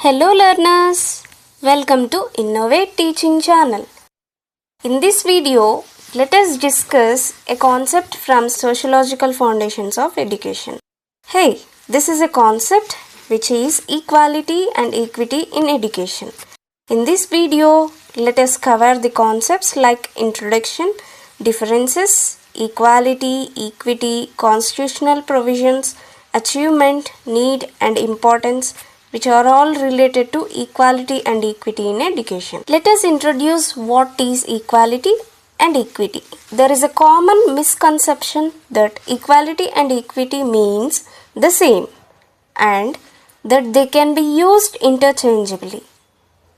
Hello learners, welcome to INNOVATE Teaching Channel. In this video, let us discuss a concept from Sociological Foundations of Education. Hey, this is a concept which is equality and equity in education. In this video, let us cover the concepts like introduction, differences, equality, equity, constitutional provisions, achievement, need and importance, which are all related to equality and equity in education. Let us introduce what is equality and equity. There is a common misconception that equality and equity means the same and that they can be used interchangeably,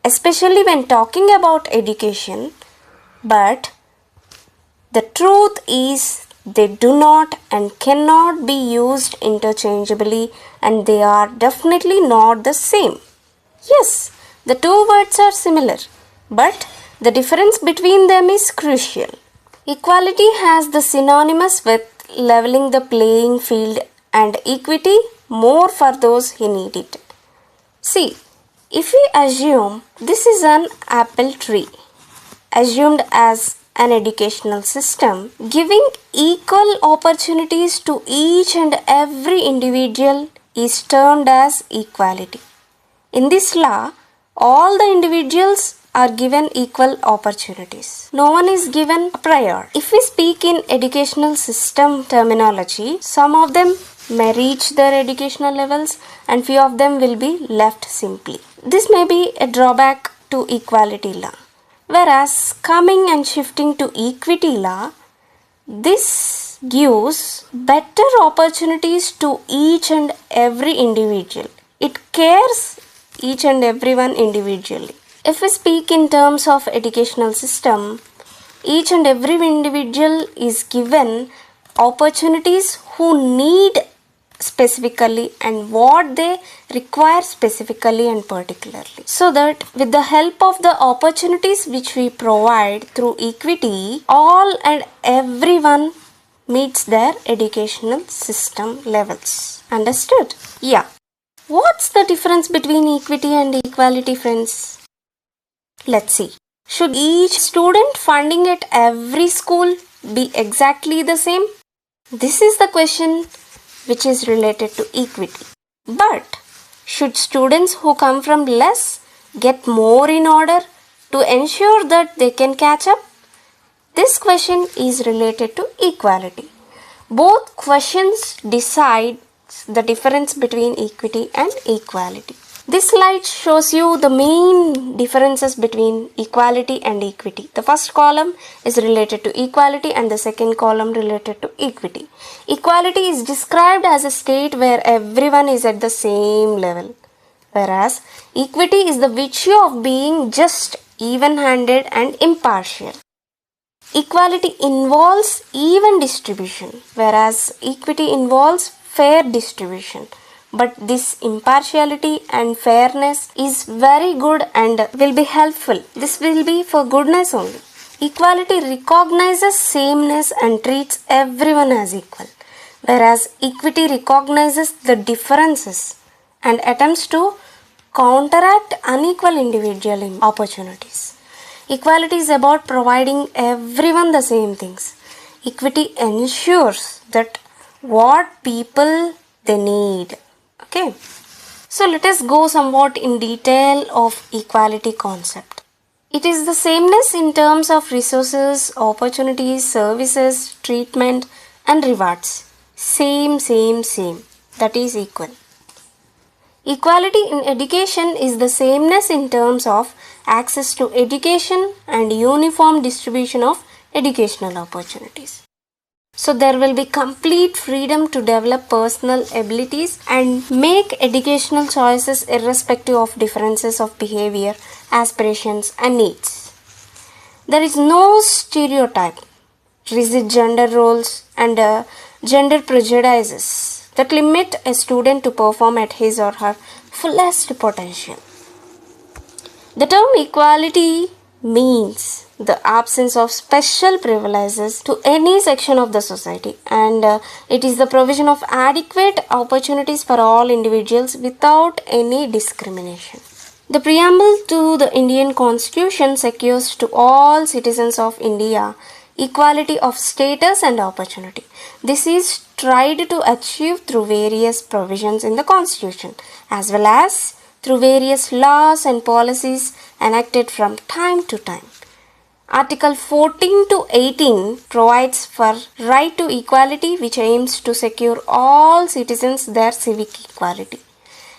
especially when talking about education, but the truth is they do not and cannot be used interchangeably, and they are definitely not the same. Yes, the two words are similar, but the difference between them is crucial. Equality has the synonymous with leveling the playing field and equity more for those who need it. See, if we assume this is an apple tree, assumed as an educational system giving equal opportunities to each and every individual is termed as equality. In this law, all the individuals are given equal opportunities. No one is given a prior. If we speak in educational system terminology, some of them may reach their educational levels and few of them will be left simply. This may be a drawback to equality law. Whereas coming and shifting to equity law, this gives better opportunities to each and every individual. It cares each and everyone individually. If we speak in terms of educational system, each and every individual is given opportunities who need specifically and what they require specifically and particularly, so that with the help of the opportunities which we provide through equity, all and everyone meets their educational system levels. Understood? Yeah. What's the difference between equity and equality, friends? Let's see. Should each student funding at every school be exactly the same? This is the question which is related to equity. But should students who come from less get more in order to ensure that they can catch up? This question is related to equality. Both questions decide the difference between equity and equality. This slide shows you the main differences between equality and equity. The first column is related to equality and the second column related to equity. Equality is described as a state where everyone is at the same level, whereas equity is the virtue of being just, even-handed and impartial. Equality involves even distribution, whereas equity involves fair distribution. But this impartiality and fairness is very good and will be helpful. This will be for goodness only. Equality recognizes sameness and treats everyone as equal, whereas equity recognizes the differences and attempts to counteract unequal individual opportunities. Equality is about providing everyone the same things. Equity ensures that what people they need. Okay, so let us go somewhat in detail of equality concept. It is the sameness in terms of resources, opportunities, services, treatment and rewards. Same. That is equal. Equality in education is the sameness in terms of access to education and uniform distribution of educational opportunities. So there will be complete freedom to develop personal abilities and make educational choices irrespective of differences of behavior, aspirations and needs. There is no stereotype, rigid gender roles and gender prejudices that limit a student to perform at his or her fullest potential. The term equality means the absence of special privileges to any section of the society, and it is the provision of adequate opportunities for all individuals without any discrimination. The preamble to the Indian Constitution secures to all citizens of India equality of status and opportunity. This is tried to achieve through various provisions in the Constitution as well as through various laws and policies enacted from time to time. Article 14 to 18 provides for right to equality, which aims to secure all citizens their civic equality.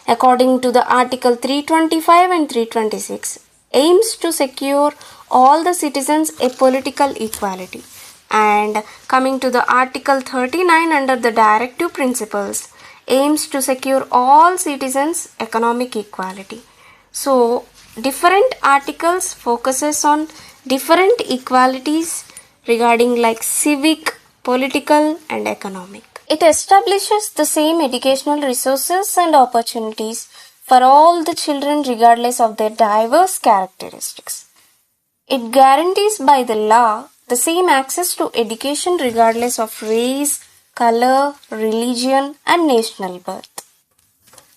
According to the Article 325 and 326, aims to secure all the citizens a political equality. And coming to the Article 39 under the Directive Principles, aims to secure all citizens economic equality. So, different articles focuses on different equalities regarding like civic, political and economic. It establishes the same educational resources and opportunities for all the children regardless of their diverse characteristics. It guarantees by the law the same access to education regardless of race, color, religion and national birth.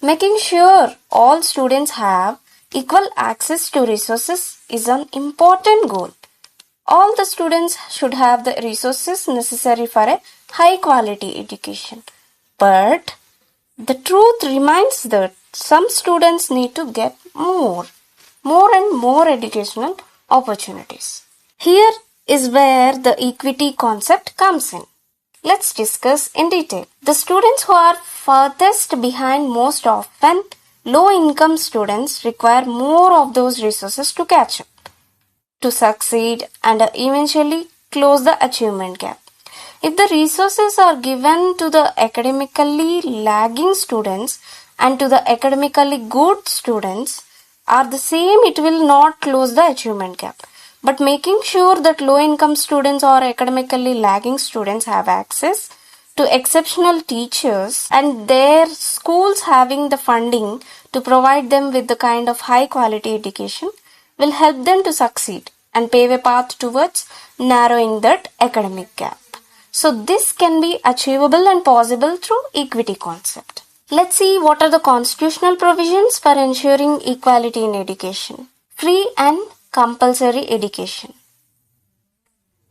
Making sure all students have equal access to resources is an important goal. All the students should have the resources necessary for a high quality education. But the truth remains that some students need to get more and more educational opportunities. Here is where the equity concept comes in. Let's discuss in detail. The students who are furthest behind most often low-income students require more of those resources to catch up, to succeed and eventually close the achievement gap. If the resources are given to the academically lagging students and to the academically good students are the same, it will not close the achievement gap. But making sure that low-income students or academically lagging students have access to exceptional teachers and their schools having the funding to provide them with the kind of high-quality education will help them to succeed and pave a path towards narrowing that academic gap. So this can be achievable and possible through equity concept. Let's see what are the constitutional provisions for ensuring equality in education. Free and compulsory education.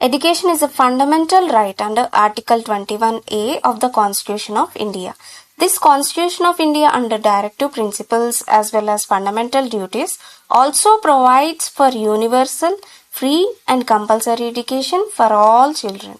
Education is a fundamental right under Article 21A of the Constitution of India. This Constitution of India under Directive Principles as well as fundamental duties also provides for universal, free and compulsory education for all children.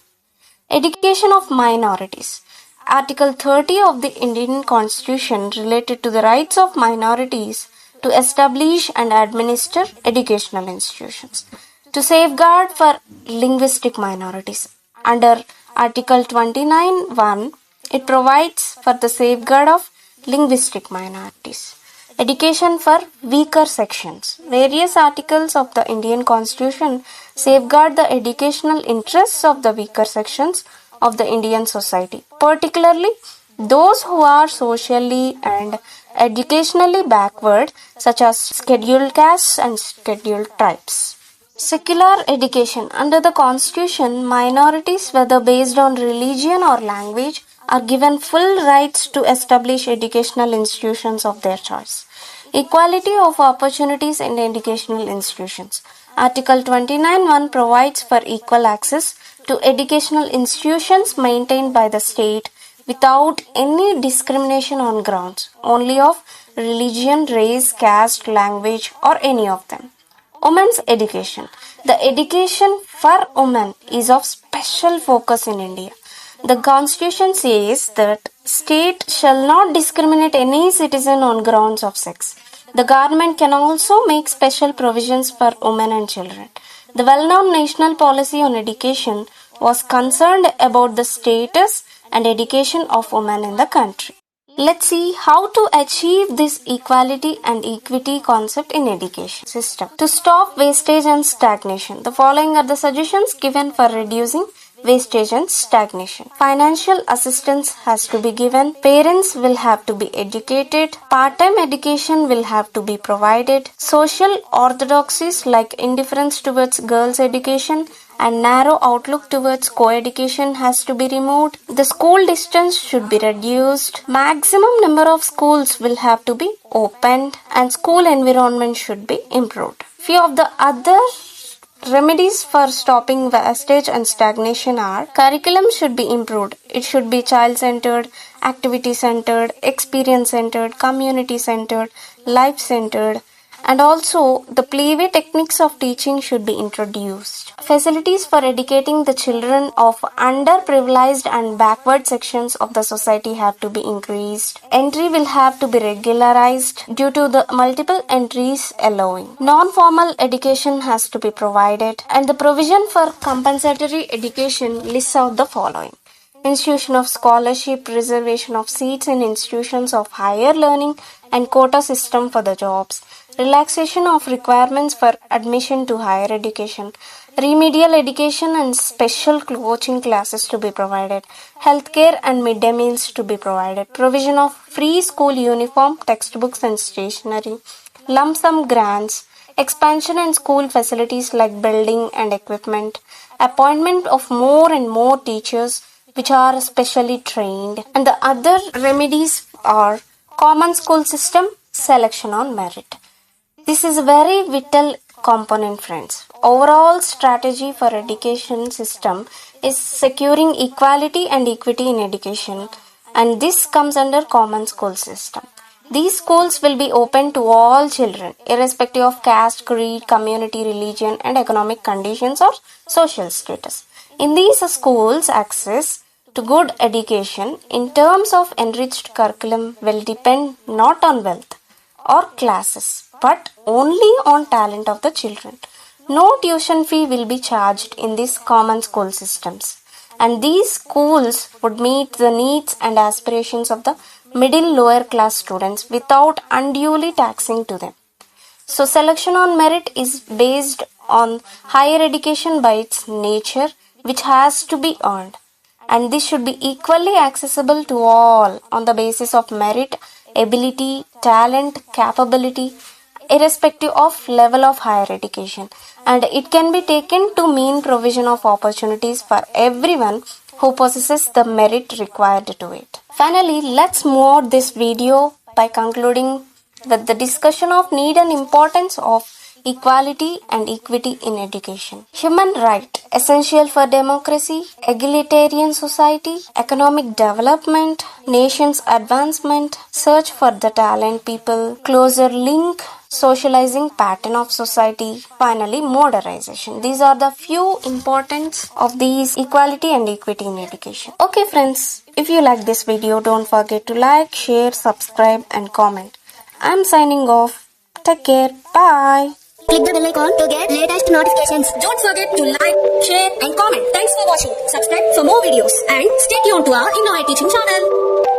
Education of minorities. Article 30 of the Indian Constitution related to the rights of minorities to establish and administer educational institutions. To safeguard for linguistic minorities. Under Article 29(1), it provides for the safeguard of linguistic minorities. Education for weaker sections. Various articles of the Indian Constitution safeguard the educational interests of the weaker sections of the Indian society, particularly those who are socially and educationally backward, such as scheduled castes and scheduled tribes. Secular education. Under the Constitution, minorities, whether based on religion or language, are given full rights to establish educational institutions of their choice. Equality of opportunities in educational institutions. Article 29(1) provides for equal access to educational institutions maintained by the state without any discrimination on grounds only of religion, race, caste, language, or any of them. Women's education. The education for women is of special focus in India. The Constitution says that state shall not discriminate any citizen on grounds of sex. The government can also make special provisions for women and children. The well-known national policy on education was concerned about the status and education of women in the country. Let's see how to achieve this equality and equity concept in education system. To stop wastage and stagnation, the following are the suggestions given for reducing wastage and stagnation. Financial assistance has to be given. Parents will have to be educated. Part-time education will have to be provided. Social orthodoxies like indifference towards girls' education and narrow outlook towards co-education has to be removed. The school distance should be reduced. Maximum number of schools will have to be opened and school environment should be improved. Few of the other remedies for stopping wastage and stagnation are: curriculum should be improved. It should be child-centered, activity-centered, experience-centered, community-centered, life-centered, and also the playway techniques of teaching should be introduced. Facilities for educating the children of underprivileged and backward sections of the society have to be increased. Entry will have to be regularized due to the multiple entries allowing. Non-formal education has to be provided, and the provision for compensatory education lists out the following: institution of scholarship, reservation of seats in institutions of higher learning, and quota system for the jobs, relaxation of requirements for admission to higher education, remedial education and special coaching classes to be provided, healthcare and midday meals to be provided, provision of free school uniform, textbooks and stationery, lump sum grants, expansion and school facilities like building and equipment, appointment of more and more teachers which are specially trained, and the other remedies are common school system, selection on merit. This is a very vital component, friends. Overall strategy for education system is securing equality and equity in education, and this comes under common school system. These schools will be open to all children, irrespective of caste, creed, community, religion, and economic conditions or social status. In these schools, access to good education in terms of enriched curriculum will depend not on wealth or classes, but only on talent of the children. No tuition fee will be charged in these common school systems, and these schools would meet the needs and aspirations of the middle lower class students without unduly taxing to them. So selection on merit is based on higher education by its nature, which has to be earned, and this should be equally accessible to all on the basis of merit, ability, talent, capability, irrespective of level of higher education, and it can be taken to mean provision of opportunities for everyone who possesses the merit required to it. Finally, let's move out this video by concluding with the discussion of need and importance of equality and equity in education. Human right, essential for democracy, egalitarian society, economic development, nation's advancement, search for the talent people, closer link, socializing pattern of society, finally modernization. These are the few importance of these equality and equity in education. Okay friends, if you like this video, don't forget to like, share, subscribe and comment. I'm signing off. Take care. Bye. Click the bell icon to get latest notifications. Don't forget to like, share and comment. Thanks for watching. Subscribe for more videos and stay tuned to our INNOVATE Teaching Channel.